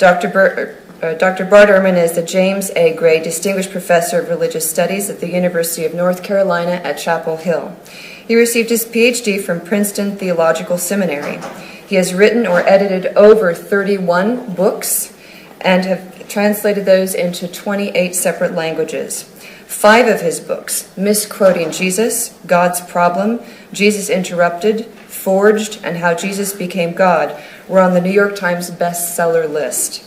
Dr. Bart Ehrman is the James A. Gray Distinguished Professor of Religious Studies at the University of North Carolina at Chapel Hill. He received his Ph.D. from Princeton Theological Seminary. He has written or edited over 31 books and have translated those into 28 separate languages. 5 of his books, Misquoting Jesus, God's Problem, Jesus Interrupted, Forged, and How Jesus Became God, were on the New York Times bestseller list.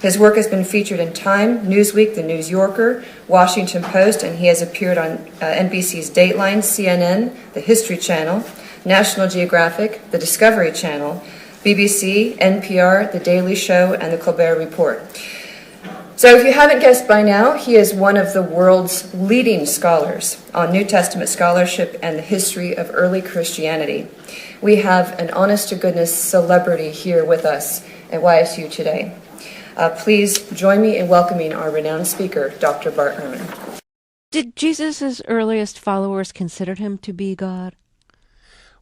His work has been featured in Time, Newsweek, The New Yorker, Washington Post, and he has appeared on NBC's Dateline, CNN, the History Channel, National Geographic, the Discovery Channel, BBC, NPR, The Daily Show, and The Colbert Report. So if you haven't guessed by now, he is one of the world's leading scholars on New Testament scholarship and the history of early Christianity. We have an honest-to-goodness celebrity here with us at YSU today. Please join me in welcoming our renowned speaker, Dr. Bart Ehrman. Did Jesus' earliest followers consider him to be God?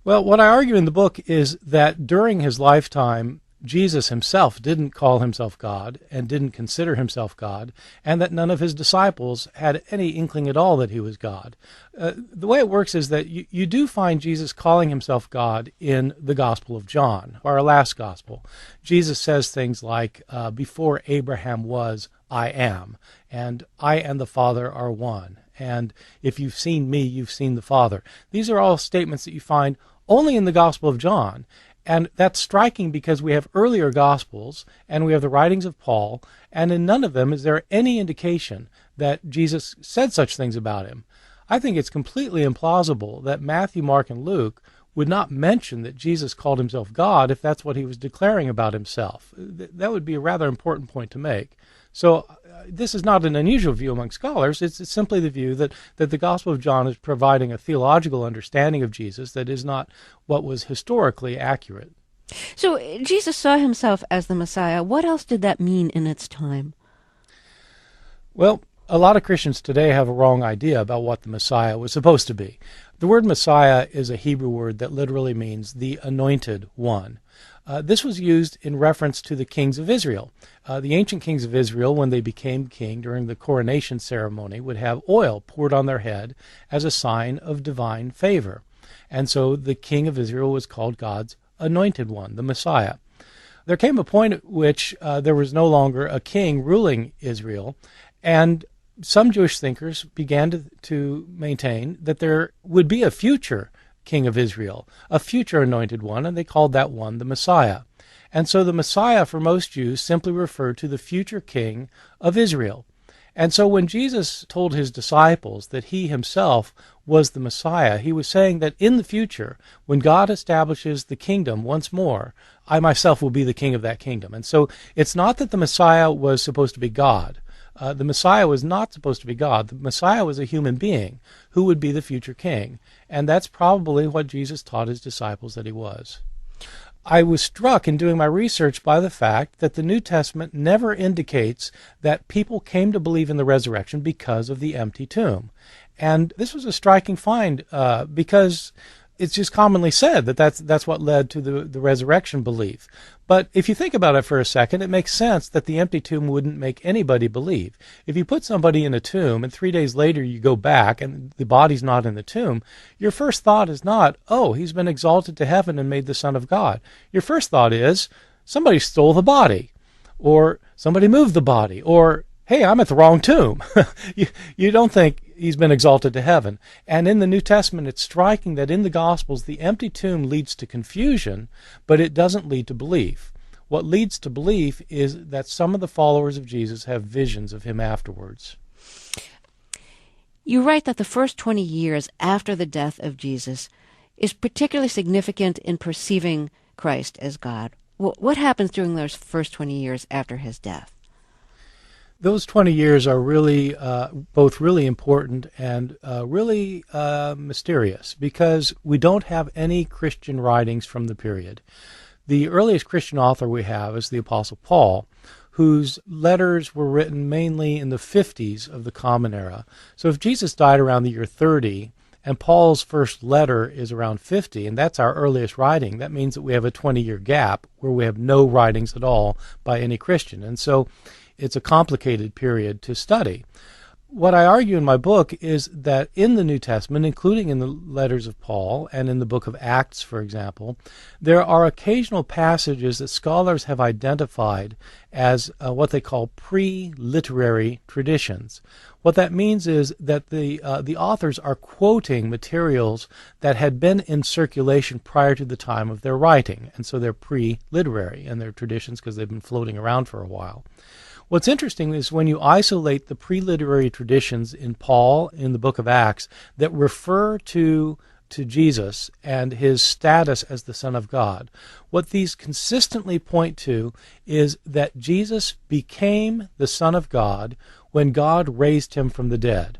Well, what I argue in the book is that during his lifetime, Jesus himself didn't call himself God and didn't consider himself God, and that none of his disciples had any inkling at all that he was God. The way it works is that you do find Jesus calling himself God in the Gospel of John, our last Gospel. Jesus says things like, before Abraham was, I am, and I and the Father are one, and if you've seen me, you've seen the Father. These are all statements that you find only in the Gospel of John. And that's striking because we have earlier Gospels and we have the writings of Paul, and in none of them is there any indication that Jesus said such things about him. I think it's completely implausible that Matthew, Mark, and Luke would not mention that Jesus called himself God if that's what he was declaring about himself. That would be a rather important point to make. So this is not an unusual view among scholars. It's simply the view that the Gospel of John is providing a theological understanding of Jesus that is not what was historically accurate. So Jesus saw himself as the Messiah. What else did that mean in its time? Well, a lot of Christians today have a wrong idea about what the Messiah was supposed to be. The word Messiah is a Hebrew word that literally means the anointed one. This was used in reference to the kings of Israel. The ancient kings of Israel, when they became king during the coronation ceremony, would have oil poured on their head as a sign of divine favor. And so the king of Israel was called God's anointed one, the Messiah. There came a point at which there was no longer a king ruling Israel, and some Jewish thinkers began to maintain that there would be a future king of Israel, a future anointed one, and they called that one the Messiah. And so the Messiah for most Jews simply referred to the future king of Israel. And so when Jesus told his disciples that he himself was the Messiah, he was saying that in the future, when God establishes the kingdom once more, I myself will be the king of that kingdom. And so it's not that the Messiah was supposed to be God. The Messiah was not supposed to be God. The Messiah was a human being who would be the future king. And that's probably what Jesus taught his disciples that he was. I was struck in doing my research by the fact that the New Testament never indicates that people came to believe in the resurrection because of the empty tomb. And this was a striking find because it's just commonly said that that's what led to the resurrection belief. But if you think about it for a second, it makes sense that the empty tomb wouldn't make anybody believe. If you put somebody in a tomb and 3 days later you go back and the body's not in the tomb, your first thought is not, oh, he's been exalted to heaven and made the Son of God. Your first thought is, somebody stole the body, or somebody moved the body, or hey, I'm at the wrong tomb. You don't think he's been exalted to heaven. And in the New Testament, it's striking that in the Gospels, the empty tomb leads to confusion, but it doesn't lead to belief. What leads to belief is that some of the followers of Jesus have visions of him afterwards. You write that the first 20 years after the death of Jesus is particularly significant in perceiving Christ as God. What happens during those first 20 years after his death? Those 20 years are really both really important and really mysterious because we don't have any Christian writings from the period. The earliest Christian author we have is the Apostle Paul, whose letters were written mainly in the 50s of the Common Era. So if Jesus died around the year 30, And Paul's first letter is around 50, and that's our earliest writing. That means that we have a 20-year gap where we have no writings at all by any Christian. And so it's a complicated period to study. What I argue in my book is that in the New Testament, including in the letters of Paul and in the book of Acts, for example, there are occasional passages that scholars have identified as what they call pre-literary traditions. What that means is that the authors are quoting materials that had been in circulation prior to the time of their writing, and so they're pre-literary in their traditions because they've been floating around for a while. What's interesting is when you isolate the pre-literary traditions in Paul, in the book of Acts, that refer to Jesus and his status as the Son of God, what these consistently point to is that Jesus became the Son of God when God raised him from the dead.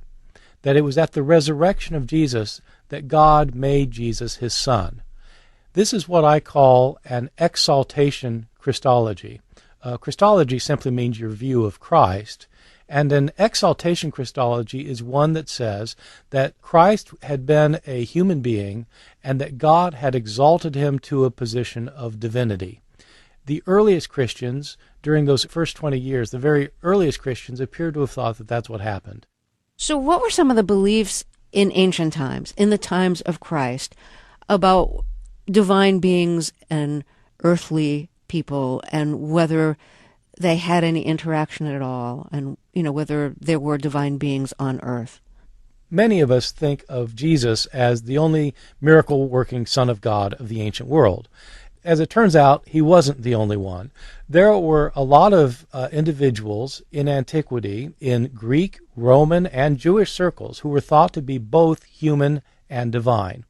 That it was at the resurrection of Jesus that God made Jesus his Son. This is what I call an exaltation Christology. Christology simply means your view of Christ, and an exaltation Christology is one that says that Christ had been a human being and that God had exalted him to a position of divinity. The earliest Christians, during those first 20 years, the very earliest Christians appear to have thought that that's what happened. So what were some of the beliefs in ancient times, in the times of Christ, about divine beings and earthly people, and whether they had any interaction at all, and whether there were divine beings on earth? Many of us think of Jesus as the only miracle-working Son of God of the ancient world. As it turns out, he wasn't the only one. There were a lot of individuals in antiquity, in Greek, Roman, and Jewish circles, who were thought to be both human and divine.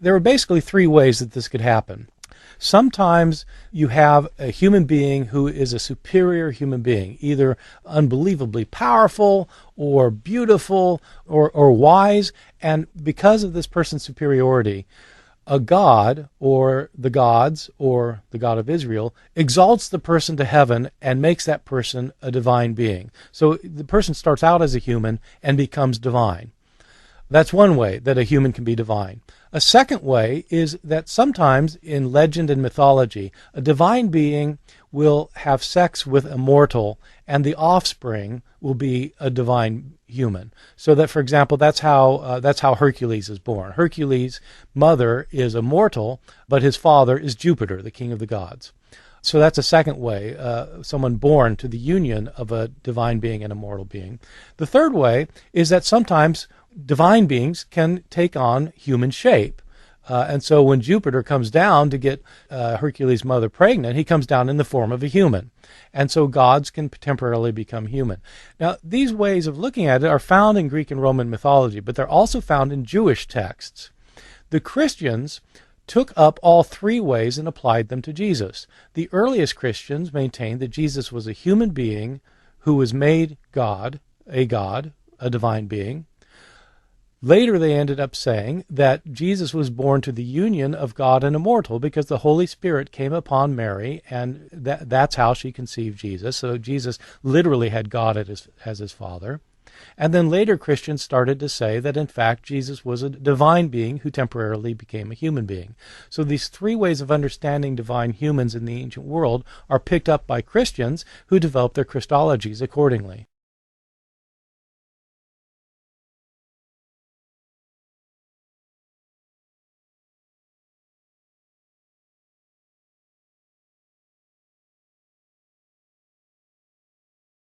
There were basically three ways that this could happen. Sometimes you have a human being who is a superior human being, either unbelievably powerful or beautiful or wise, and because of this person's superiority, a god or the gods or the God of Israel exalts the person to heaven and makes that person a divine being. So the person starts out as a human and becomes divine. That's one way that a human can be divine. A second way is that sometimes in legend and mythology, a divine being will have sex with a mortal, and the offspring will be a divine human. So that, for example, that's how Hercules is born. Hercules' mother is a mortal, but his father is Jupiter, the king of the gods. So that's a second way, someone born to the union of a divine being and a mortal being. The third way is that sometimes divine beings can take on human shape. And so when Jupiter comes down to get Hercules' mother pregnant, he comes down in the form of a human. And so gods can temporarily become human. Now, these ways of looking at it are found in Greek and Roman mythology, but they're also found in Jewish texts. The Christians took up all three ways and applied them to Jesus. The earliest Christians maintained that Jesus was a human being who was made God, a divine being. Later they ended up saying that Jesus was born to the union of God and a mortal because the Holy Spirit came upon Mary, and that's how she conceived Jesus. So Jesus literally had God as his father. And then later Christians started to say that in fact Jesus was a divine being who temporarily became a human being. So these three ways of understanding divine humans in the ancient world are picked up by Christians who developed their Christologies accordingly.